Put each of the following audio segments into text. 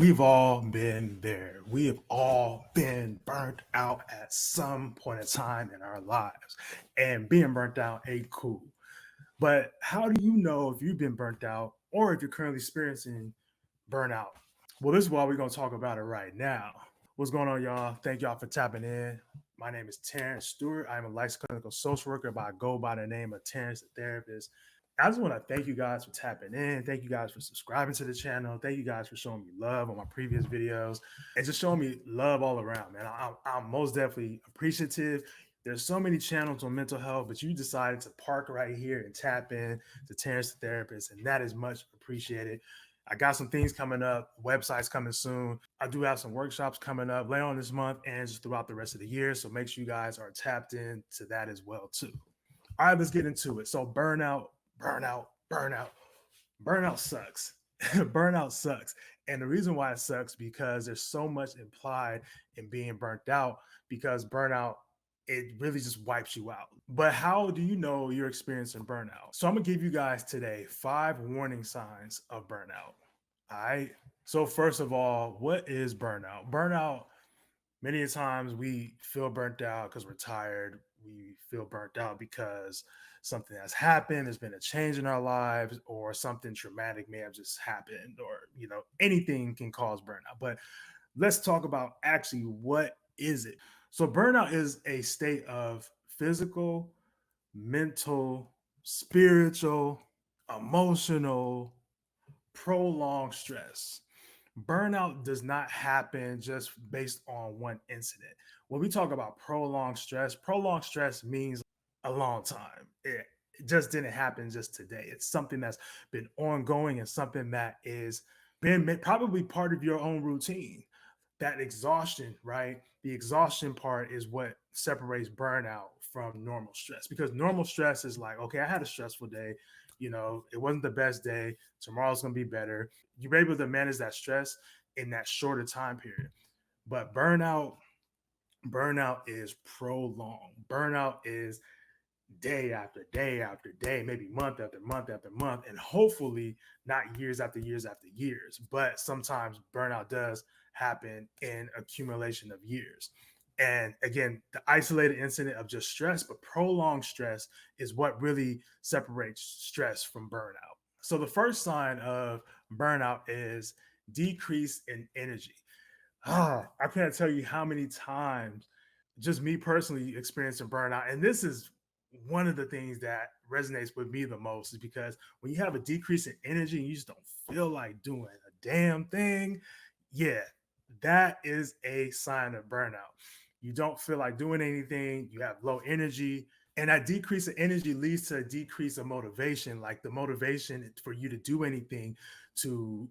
We've all been there. We have all been burnt out at some point in time in our lives. And being burnt out ain't cool. But how do you know if you've been burnt out or if you're currently experiencing burnout? Well, this is why we're going to talk about it right now. What's going on, y'all? Thank y'all for tapping in. My name is Terrence Stewart. I'm a licensed clinical social worker, but I go by the name of Terrence, the therapist. I just want to thank you guys for tapping in. Thank you guys for subscribing to the channel. Thank you guys for showing me love on my previous videos and just showing me love all around, man. I'm most definitely appreciative. There's so many channels on mental health, but you decided to park right here and tap in to Terrence the therapist, and that is much appreciated. I got some things coming up, websites coming soon. I do have some workshops coming up later on this month and just throughout the rest of the year. So make sure you guys are tapped in to that as well, too. All right, let's get into it. So burnout sucks. Burnout sucks. And the reason why it sucks because there's so much implied in being burnt out because burnout it really just wipes you out. But how do you know you're experiencing burnout? So I'm gonna give you guys today 5 warning signs of burnout. All right. So first of all, what is burnout? Burnout, many times we feel burnt out because we're tired. We feel burnt out because something has happened, there's been a change in our lives, or something traumatic may have just happened, or anything can cause burnout. But let's talk about actually what is it. So burnout is a state of physical, mental, spiritual, emotional, prolonged stress. Burnout does not happen just based on one incident. When we talk about prolonged stress means a long time. It just didn't happen just today. It's something that's been ongoing and something that is been probably part of your own routine. That exhaustion, right? The exhaustion part is what separates burnout from normal stress because normal stress is like, okay, I had a stressful day. It wasn't the best day. Tomorrow's going to be better. You're able to manage that stress in that shorter time period. But burnout is prolonged. Burnout is day after day after day, maybe month after month after month, and hopefully not years after years after years. But sometimes burnout does happen in accumulation of years. And again, the isolated incident of just stress, but prolonged stress is what really separates stress from burnout. So the first sign of burnout is decrease in energy. I can't tell you how many times just me personally experiencing burnout. And this is one of the things that resonates with me the most is because when you have a decrease in energy and you just don't feel like doing a damn thing, yeah, that is a sign of burnout. You don't feel like doing anything, you have low energy, and that decrease of energy leads to a decrease of motivation, like the motivation for you to do anything, to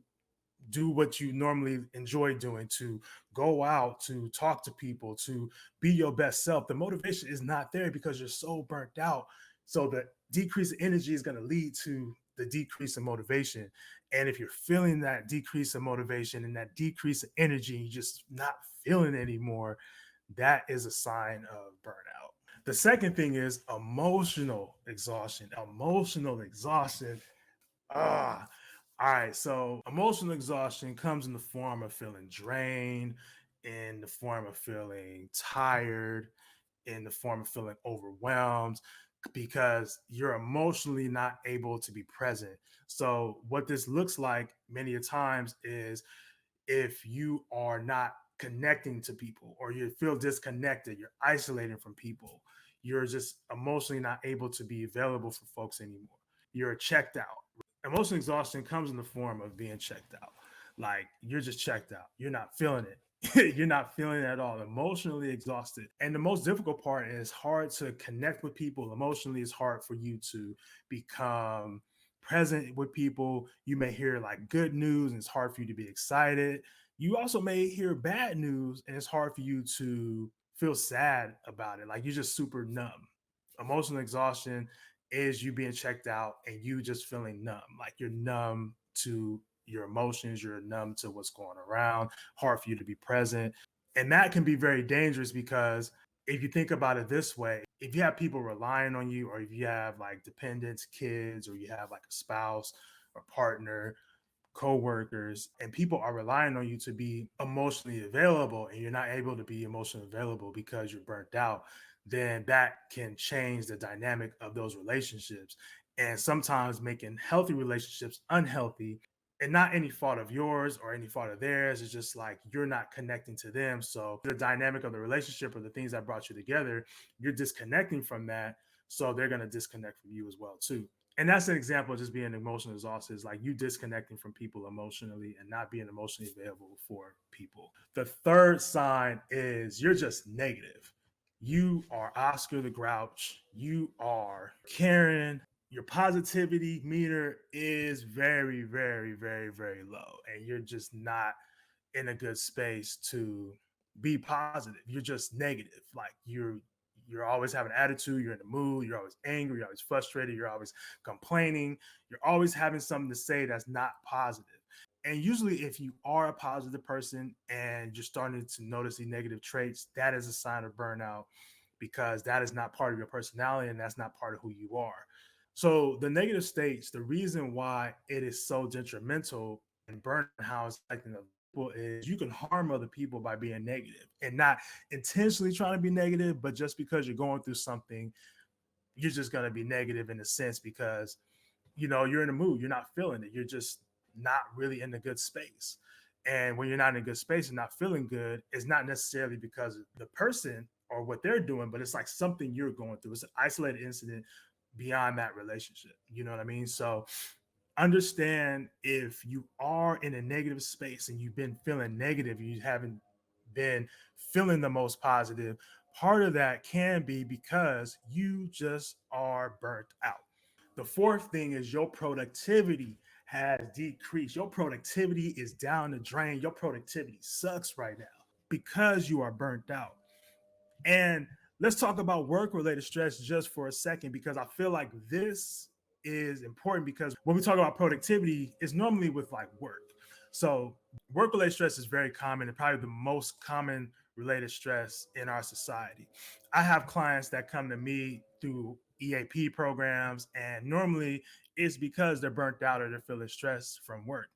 do what you normally enjoy doing, to go out, to talk to people, to be your best self. The motivation is not there because you're so burnt out. So the decrease in energy is going to lead to the decrease in motivation. And if you're feeling that decrease in motivation and that decrease in energy, and you're just not feeling it anymore, that is a sign of burnout. The second thing is emotional exhaustion. Emotional exhaustion. Ah, all right, so emotional exhaustion comes in the form of feeling drained, in the form of feeling tired, in the form of feeling overwhelmed because you're emotionally not able to be present. So, what this looks like many a times is if you are not connecting to people or you feel disconnected, you're isolating from people, you're just emotionally not able to be available for folks anymore. You're checked out. Emotional exhaustion comes in the form of being checked out. Like you're just checked out. You're not feeling it. You're not feeling it at all. Emotionally exhausted. And the most difficult part is hard to connect with people. Emotionally, it's hard for you to become present with people. You may hear like good news and it's hard for you to be excited. You also may hear bad news and it's hard for you to feel sad about it. Like you're just super numb. Emotional exhaustion is you being checked out and you just feeling numb. Like you're numb to your emotions, you're numb to what's going around, hard for you to be present. And that can be very dangerous because if you think about it this way, if you have people relying on you, or if you have like dependents, kids, or you have like a spouse or partner, coworkers, and people are relying on you to be emotionally available, and you're not able to be emotionally available because you're burnt out, then that can change the dynamic of those relationships, and sometimes making healthy relationships unhealthy, and not any fault of yours or any fault of theirs. It's just like you're not connecting to them. So the dynamic of the relationship or the things that brought you together, you're disconnecting from that. So they're going to disconnect from you as well too. And that's an example of just being emotionally exhausted, is like you disconnecting from people emotionally and not being emotionally available for people. The third sign is you're just negative. You are Oscar the Grouch. You are Karen. Your positivity meter is very, very, very, very low. And you're just not in a good space to be positive. You're just negative. Like you're always having attitude, you're in the mood, you're always angry, you're always frustrated, you're always complaining, you're always having something to say that's not positive. And usually if you are a positive person and you're starting to notice these negative traits, that is a sign of burnout, because that is not part of your personality and that's not part of who you are. So the negative states, the reason why it is so detrimental and burnout, how it's affecting other people, is you can harm other people by being negative and not intentionally trying to be negative, but just because you're going through something, you're just going to be negative in a sense because you're in a mood, you're not feeling it, you're just not really in a good space. And when you're not in a good space and not feeling good, it's not necessarily because of the person or what they're doing, but it's like something you're going through. It's an isolated incident beyond that relationship. You know what I mean? So understand, if you are in a negative space and you've been feeling negative, you haven't been feeling the most positive, part of that can be because you just are burnt out. The fourth thing is your productivity has decreased. Your productivity is down the drain. Your productivity sucks right now because you are burnt out. And let's talk about work related stress just for a second, because I feel like this is important, because when we talk about productivity, it's normally with like work. So work related stress is very common and probably the most common related stress in our society. I have clients that come to me through EAP programs, and normally it's because they're burnt out or they're feeling stressed from work.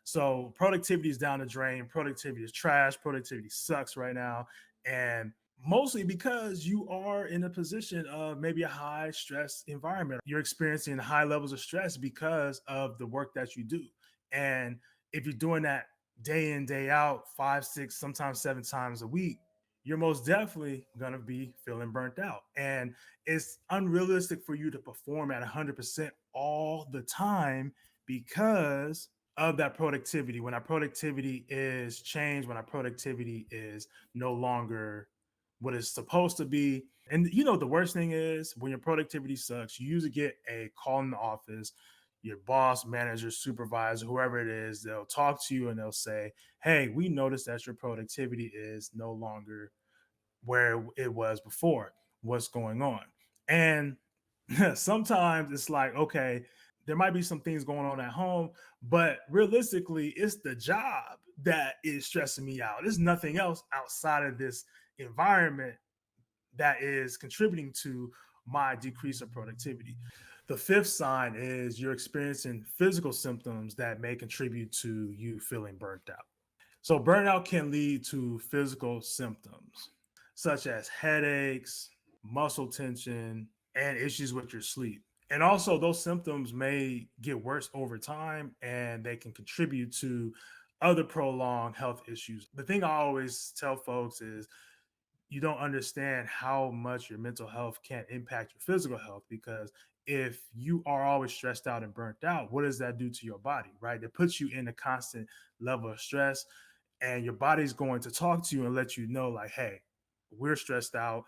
So productivity is down the drain, productivity is trash, productivity sucks right now. And mostly because you are in a position of maybe a high stress environment. You're experiencing high levels of stress because of the work that you do. And if you're doing that day in, day out, 5, 6, sometimes 7 times a week, you're most definitely going to be feeling burnt out. And it's unrealistic for you to perform at 100% all the time because of that productivity. When our productivity is changed, when our productivity is no longer what it's supposed to be. And the worst thing is when your productivity sucks, you usually get a call in the office, your boss, manager, supervisor, whoever it is, they'll talk to you and they'll say, hey, we noticed that your productivity is no longer where it was before. What's going on? And sometimes it's like, okay, there might be some things going on at home, but realistically, it's the job that is stressing me out. There's nothing else outside of this environment that is contributing to my decrease of productivity. The fifth sign is you're experiencing physical symptoms that may contribute to you feeling burnt out. So, burnout can lead to physical symptoms such as headaches, muscle tension, and issues with your sleep. And also, those symptoms may get worse over time and they can contribute to other prolonged health issues. The thing I always tell folks is you don't understand how much your mental health can impact your physical health, because if you are always stressed out and burnt out, what does that do to your body, right? It puts you in a constant level of stress, and your body's going to talk to you and let you know, like, hey, we're stressed out,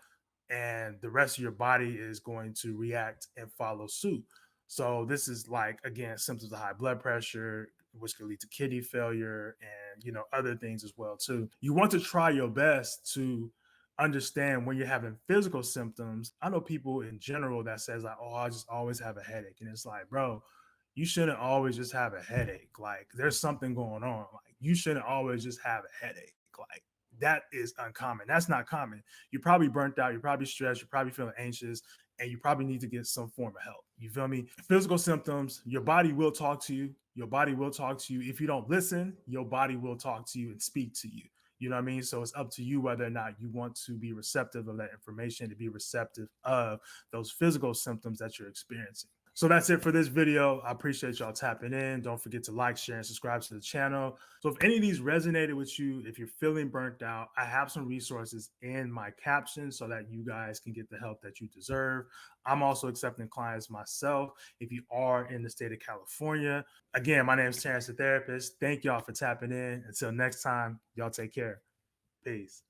and the rest of your body is going to react and follow suit. So this is like, again, symptoms of high blood pressure, which can lead to kidney failure and other things as well too. You want to try your best to understand when you're having physical symptoms. I know people in general that says like, oh, I just always have a headache. And it's like, bro, you shouldn't always just have a headache. Like there's something going on. Like you shouldn't always just have a headache. Like that is uncommon. That's not common. You're probably burnt out. You're probably stressed. You're probably feeling anxious, and you probably need to get some form of help. You feel me? Physical symptoms, your body will talk to you. Your body will talk to you. If you don't listen, your body will talk to you and speak to you. You know what I mean? So it's up to you whether or not you want to be receptive of that information, to be receptive of those physical symptoms that you're experiencing. So that's it for this video. I appreciate y'all tapping in. Don't forget to like, share, and subscribe to the channel. So if any of these resonated with you, if you're feeling burnt out, I have some resources in my captions so that you guys can get the help that you deserve. I'm also accepting clients myself if you are in the state of California. Again, my name is Terrence, the therapist. Thank y'all for tapping in. Until next time, y'all take care. Peace.